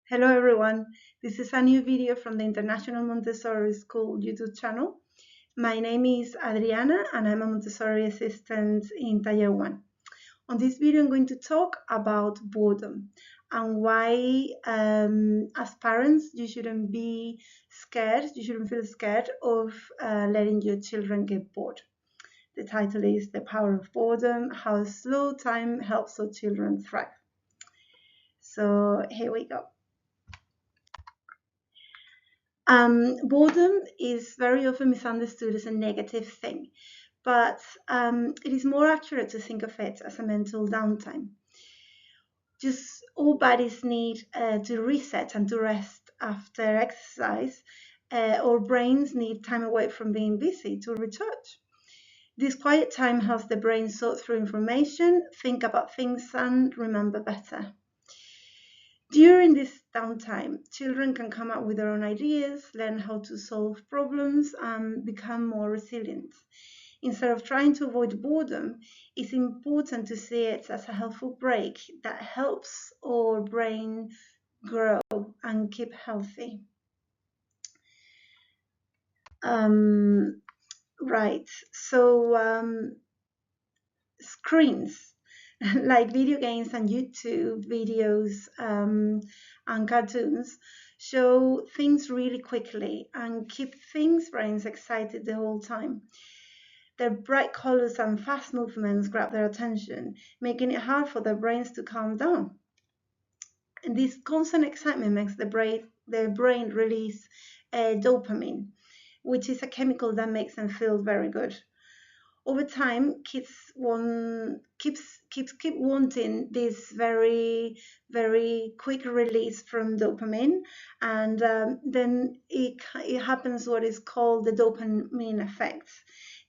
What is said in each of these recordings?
Hello everyone, this is a new video from the International Montessori School YouTube channel. My name is Adriana and I'm a Montessori assistant in Taller 1. On this video I'm going to talk about boredom and why as parents you shouldn't be scared, you shouldn't feel scared of letting your children get bored. The title is The Power of Boredom, How Slow Time Helps Our Children Thrive. So here we go. Boredom is very often misunderstood as a negative thing, but it is more accurate to think of it as a mental downtime. Just all bodies need to reset and to rest after exercise, or brains need time away from being busy to recharge. This quiet time helps the brain sort through information, think about things, and remember better. During this downtime, children can come up with their own ideas, learn how to solve problems, and become more resilient. Instead of trying to avoid boredom, it's important to see it as a helpful break that helps our brain grow and keep healthy. Right, so screens like video games and YouTube videos and cartoons show things really quickly and keep brains excited the whole time. Their bright colors and fast movements grab their attention, making it hard for their brains to calm down. And this constant excitement makes the brain release dopamine, which is a chemical that makes them feel very good. Over time, kids keep wanting this very quick release from dopamine, and then it happens what is called the dopamine effect.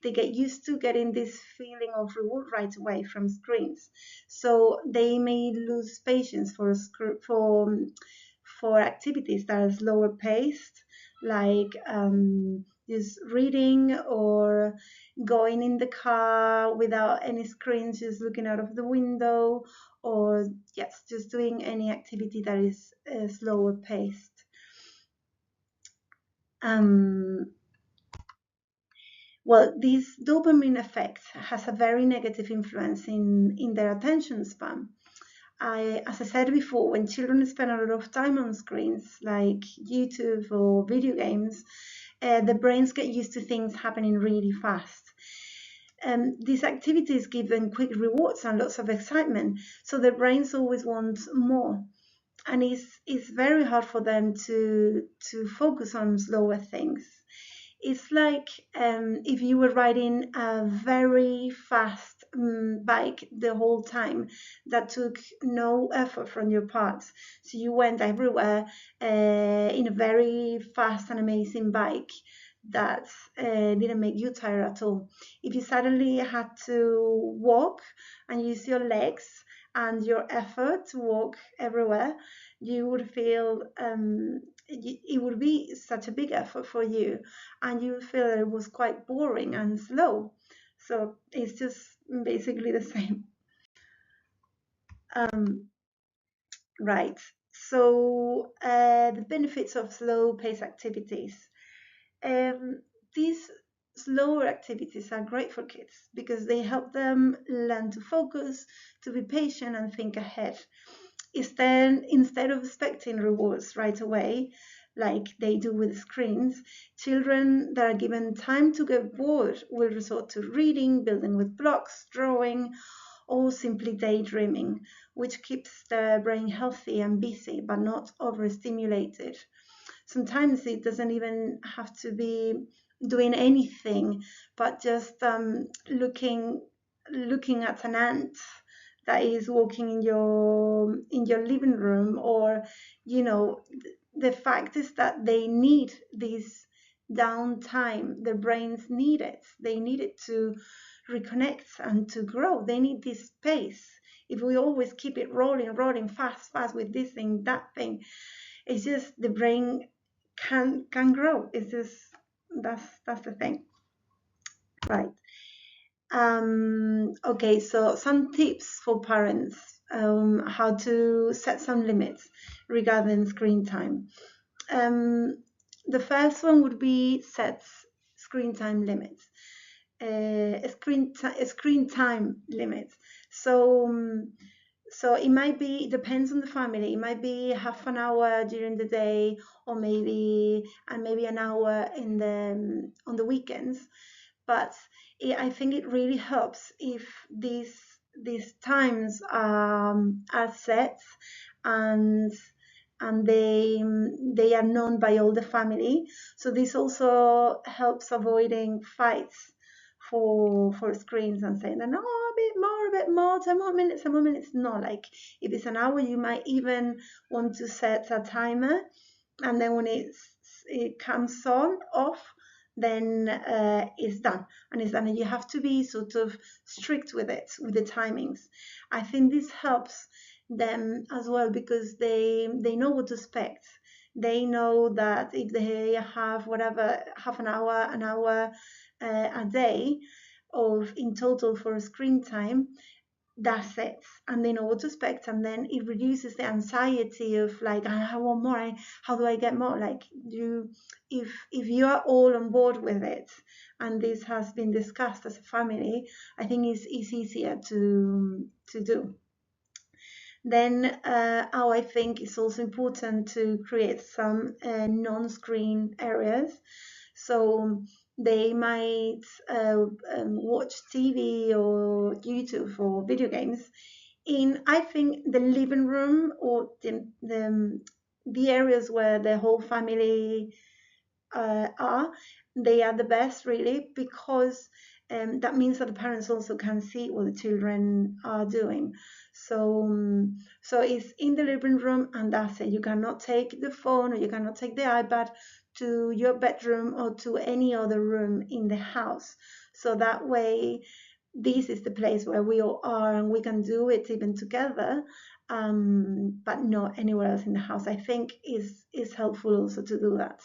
They get used to getting this feeling of reward right away from screens, so they may lose patience for activities that are slower paced, like just reading or going in the car without any screens, just looking out of the window, or yes, just doing any activity that is slower paced. Well, this dopamine effect has a very negative influence in their attention span. As I said before, when children spend a lot of time on screens like YouTube or video games, the brains get used to things happening really fast. These activities give them quick rewards and lots of excitement, so their brains always want more. And it's very hard for them to focus on slower things. It's like if you were riding a very fast bike the whole time that took no effort from your parts. So you went everywhere in a very fast and amazing bike that didn't make you tired at all. If you suddenly had to walk and use your legs and your effort to walk everywhere, you would feel it would be such a big effort for you, and you would feel that it was quite boring and slow. So it's just basically the same. Right. So the benefits of slow pace activities. Um, these slower activities are great for kids because they help them learn to focus, to be patient, and think ahead. Instead of expecting rewards right away, like they do with screens, children that are given time to get bored will resort to reading, building with blocks, drawing, or simply daydreaming, which keeps the brain healthy and busy but not overstimulated. Sometimes it doesn't even have to be doing anything, but just looking at an ant that is walking in your living room, or the fact is that they need this downtime. Their brains need it. They need it to reconnect and to grow. They need this space. If we always keep it rolling fast with this thing, that thing, it's just the brain can grow. It's just that's the thing, right? Okay, so some tips for parents how to set some limits regarding screen time. Um, the first one would be set screen time limits, screen time limits. So so it might be, it depends on the family. It might be half an hour during the day, or maybe an hour in the on the weekends. But I think it really helps if these times are set, and they are known by all the family. So this also helps avoiding fights for screens, and saying that, no, a bit more, 10 more minutes, 10 more minutes. No, like if it's an hour, you might even want to set a timer, and then when it comes on off, then it's done, and it's done, and you have to be sort of strict with it, with the timings. I think this helps them as well, because they know what to expect. They know that if they have whatever, half an hour a day of in total for screen time, that's it, and they know what to expect, and then it reduces the anxiety of like, I want more, how do I get more, like you, if you are all on board with it, and this has been discussed as a family, I think it's easier to do. Then I think it's also important to create some non-screen areas. So they might watch TV or YouTube or video games in, I think, the living room, or the areas where the whole family are. They are the best, really, because that means that the parents also can see what the children are doing. So, so it's in the living room, and that's it. You cannot take the phone, or you cannot take the iPad to your bedroom or to any other room in the house. So that way, this is the place where we all are, and we can do it even together, but not anywhere else in the house. I think is helpful also to do that.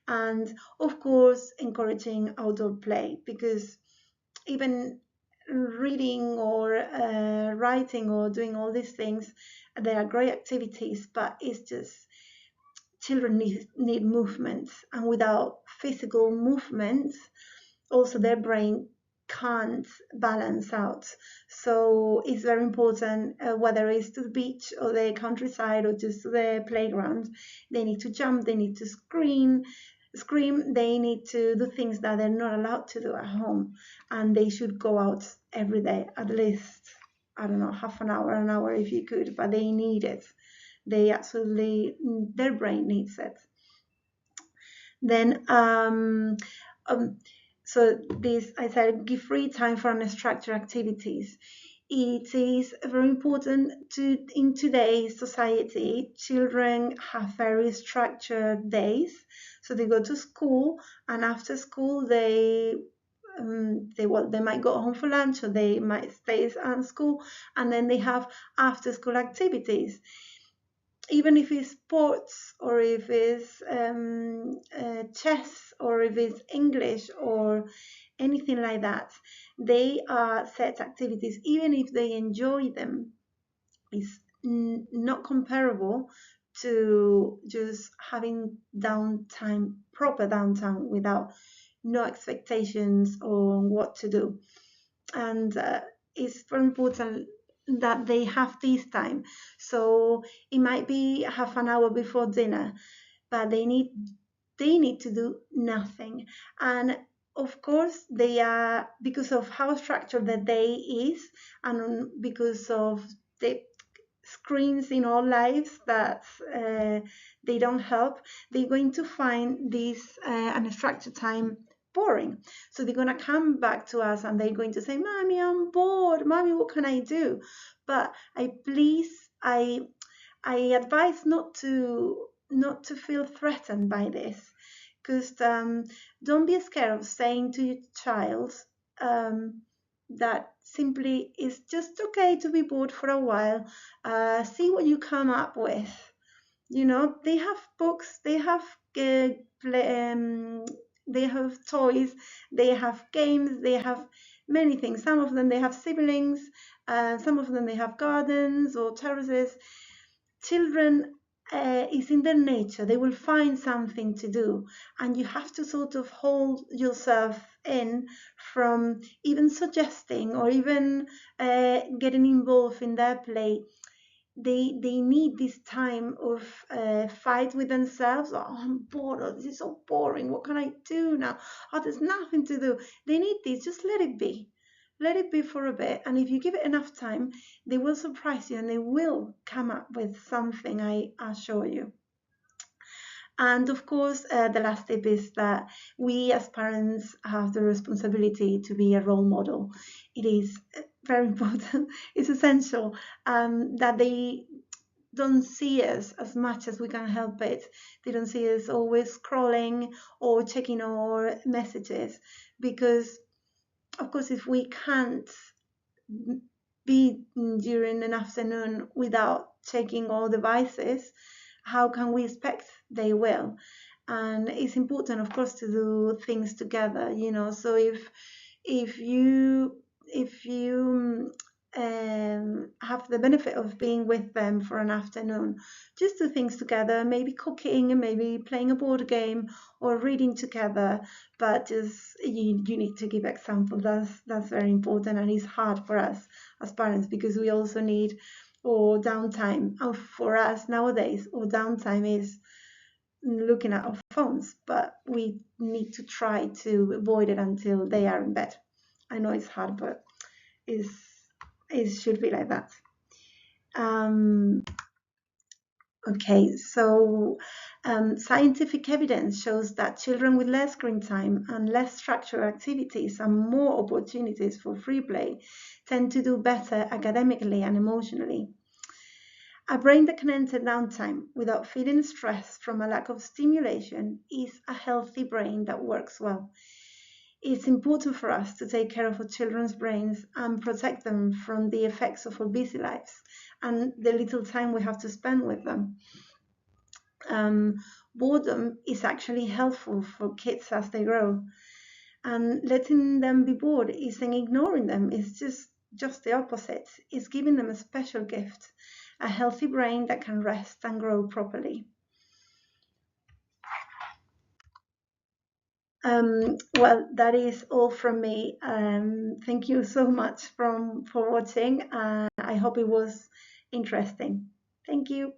And of course, encouraging outdoor play, because even reading or writing or doing all these things, they are great activities, but it's just children need movement, and without physical movement, also their brain can't balance out. So it's very important, whether it's to the beach or the countryside or just to the playground, they need to jump, they need to scream, they need to do things that they're not allowed to do at home, and they should go out every day, at least, I don't know, half an hour if you could, but they need it. They absolutely, their brain needs it. Then um, so this, I said, give free time for unstructured activities. It is very important to, in today's society, children have very structured days. So they go to school, and after school they might go home for lunch, or they might stay at school, and then they have after school activities, even if it's sports, or if it's chess, or if it's English or anything like that. They are set activities, even if they enjoy them. It's not comparable to just having downtime, proper downtime, without no expectations on what to do. And it's very important that they have this time. So it might be half an hour before dinner, but they need to do nothing. And of course, they are, because of how structured the day is, and because of the screens in our lives that they don't help, they're going to find this unstructured time boring. So they're going to come back to us, and they're going to say, Mommy, I'm bored. Mommy, what can I do? But I advise not to feel threatened by this, because don't be scared of saying to your child um, that simply it's just okay to be bored for a while. See what you come up with. They have books, they have play, they have toys, they have games, they have many things. Some of them, they have siblings. Some of them, they have gardens or terraces. Children, is in their nature. They will find something to do, and you have to sort of hold yourself in from even suggesting or even getting involved in their play. They need this time of fight with themselves. Oh, I'm bored. Oh, this is so boring. What can I do now? Oh, there's nothing to do. They need this. Just let it be. Let it be for a bit. And if you give it enough time, they will surprise you and they will come up with something, I assure you. And of course, the last tip is that we as parents have the responsibility to be a role model. It is very important, it's essential that they don't see us as much as we can help it. They don't see us always scrolling or checking our messages, because, of course, if we can't be during an afternoon without checking all devices, how can we expect they will? And it's important, of course, to do things together, so if you have the benefit of being with them for an afternoon, just do things together, maybe cooking, maybe playing a board game or reading together. But just you need to give example. That's very important, and it's hard for us as parents because we also need or downtime. And for us nowadays, our downtime is looking at our phones, but we need to try to avoid it until they are in bed. I know it's hard, but it should be like that. Okay, so scientific evidence shows that children with less screen time and less structured activities and more opportunities for free play tend to do better academically and emotionally. A brain that can enter downtime without feeling stressed from a lack of stimulation is a healthy brain that works well. It's important for us to take care of our children's brains and protect them from the effects of our busy lives and the little time we have to spend with them. Boredom is actually helpful for kids as they grow, and letting them be bored isn't ignoring them. It's just the opposite. It's giving them a special gift, a healthy brain that can rest and grow properly. Well, that is all from me. Thank you so much for watching. I hope it was interesting. Thank you.